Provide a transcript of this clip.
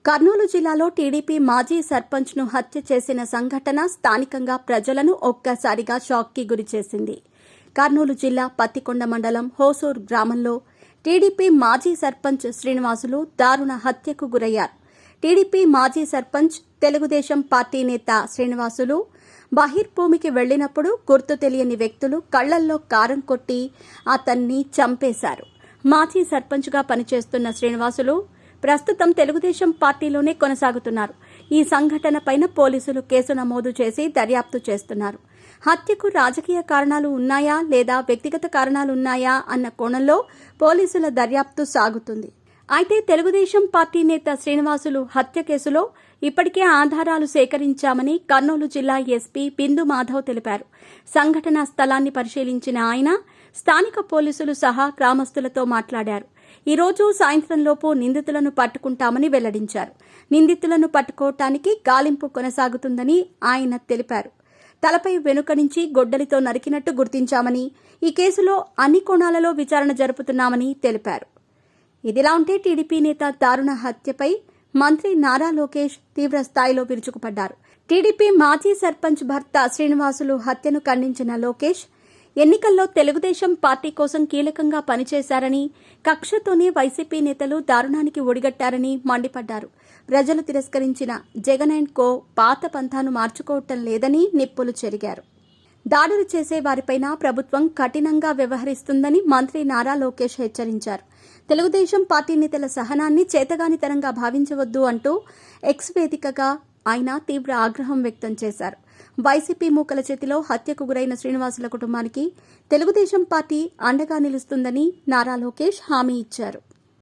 కర్నూలు జిల్లాలో టీడీపీ మాజీ సర్పంచ్ను హత్య చేసిన సంఘటన స్థానికంగా ప్రజలను ఒక్కసారిగా షాక్కి గురిచేసింది. కర్నూలు జిల్లా పత్తికొండ మండలం హోసూర్ గ్రామంలో టీడీపీ మాజీ సర్పంచ్ శ్రీనివాసులు దారుణ హత్యకు గురయ్యారు. టీడీపీ మాజీ సర్పంచ్ తెలుగుదేశం పార్టీ నేత శ్రీనివాసులు బహిర్భూమికి వెళ్లినప్పుడు గుర్తు తెలియని వ్యక్తులు కళ్లల్లో కారం కొట్టి అతన్ని చంపేశారు. మాజీ సర్పంచ్గా పనిచేస్తున్న శ్రీనివాసులు ప్రస్తుతం తెలుగుదేశం పార్టీలోనే కొనసాగుతున్నారు. ఈ సంఘటనపైన పోలీసులు కేసు నమోదు చేసి దర్యాప్తు చేస్తున్నారు. హత్యకు రాజకీయ కారణాలు ఉన్నాయా లేదా వ్యక్తిగత కారణాలు ఉన్నాయా అన్న కోణంలో పోలీసుల దర్యాప్తు సాగుతుంది. అయితే తెలుగుదేశం పార్టీ నేత శ్రీనివాసులు హత్య కేసులో ఇప్పటికే ఆధారాలు సేకరించామని కర్నూలు జిల్లా ఎస్పీ బిందు మాధవ్ తెలిపారు. సంఘటనా స్థలాన్ని పరిశీలించిన ఆయన స్థానిక పోలీసులు సహా గ్రామస్తులతో మాట్లాడారు. ఈ రోజు సాయంత్రంలోపు నిందితులను పట్టుకుంటామని వెల్లడించారు. నిందితులను పట్టుకోవటానికి గాలింపు కొనసాగుతుందని ఆయన తెలిపారు. తలపై వెనుక నుంచి గొడ్డలితో నరికినట్టు గుర్తించామని, ఈ కేసులో అన్ని కోణాలలో విచారణ జరుపుతున్నామని తెలిపారు. ఇదిలా ఉంటే టీడీపీ నేత దారుణ హత్యపై మంత్రి నారా లోకేష్ తీవ్ర స్థాయిలో విరుచుకుపడ్డారు. టీడీపీ మాజీ సర్పంచ్ భర్త శ్రీనివాసులు హత్యను ఖండించిన లోకేష్ ఎన్నికల్లో తెలుగుదేశం పార్టీ కోసం కీలకంగా పనిచేశారని, కక్షతోనే వైసీపీ నేతలు దారుణానికి ఒడిగట్టారని మండిపడ్డారు. ప్రజలు తిరస్కరించిన జగన్ అండ్ కో పాత పంథాను మార్చుకోవటం లేదని నిప్పులు చెరిగారు. దాడులు చేసే వారిపైన ప్రభుత్వం కఠినంగా వ్యవహరిస్తుందని మంత్రి నారా లోకేష్ హెచ్చరించారు. తెలుగుదేశం పార్టీ నేతల సహనాన్ని చేతగానితనంగా భావించవద్దు అంటూ ఎక్స్ వేదికగా ఆయన తీవ్ర ఆగ్రహం వ్యక్తం చేశారు. వైసీపీ మూకల చేతిలో హత్యకు గురైన శ్రీనివాసుల కుటుంబానికి తెలుగుదేశం పార్టీ అండగా నిలుస్తుందని నారా లోకేష్ హామీ ఇచ్చారు.